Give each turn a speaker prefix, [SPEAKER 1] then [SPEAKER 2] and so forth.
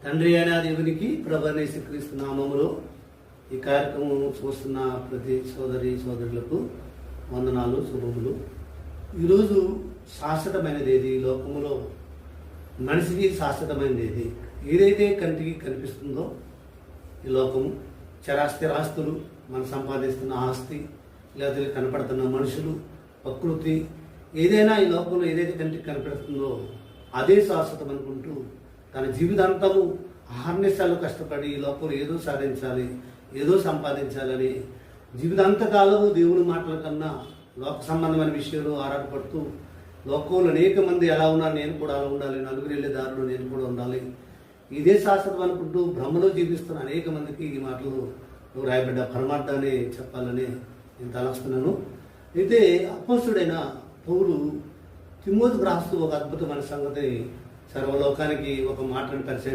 [SPEAKER 1] తండ్రి అయిన దేవునికి ప్రభువైన యేసుక్రీస్తు నామములో ఈ కార్యక్రమం చూస్తున్న ప్రతి సోదరులకు వందనాలు, శుభములు. ఈరోజు శాశ్వతమైనది ఏది? ఈ లోకములో మనిషికి శాశ్వతమైనది ఏది? ఏదైతే కంటికి కనిపిస్తుందో ఈ లోకము, చరాస్తిరాస్తులు, మనం సంపాదిస్తున్న ఆస్తి, లేదా కనపడుతున్న మనుషులు, ప్రకృతి, ఏదైనా ఈ లోకంలో ఏదైతే కంటికి కనిపిస్తుందో అదే శాశ్వతం అనుకుంటూ తన జీవితాంతము అహర్నిశలు కష్టపడి ఈ లోకంలో ఏదో సాధించాలి, ఏదో సంపాదించాలని జీవితాంతకాలము దేవుని మాటల కన్నా లోక సంబంధమైన విషయాలు ఆరాటపడుతూ లోకంలో అనేక మంది ఎలా ఉన్నారు, నేను కూడా అలా ఉండాలి, నలుగురు వెళ్ళే దారిలో నేను కూడా ఉండాలి, ఇదే శాశ్వతం అనుకుంటూ భ్రమలో జీవిస్తున్న అనేక మందికి ఈ మాటలు రాయబడ్డ పరమార్థాన్ని చెప్పాలని నేను తలస్తున్నాను. అయితే అపోస్తుడైన పౌలు తిమోతికి రాస్తూ ఒక అద్భుతమైన సంగతి సర్వలోకానికి ఒక మాటను పరిచయం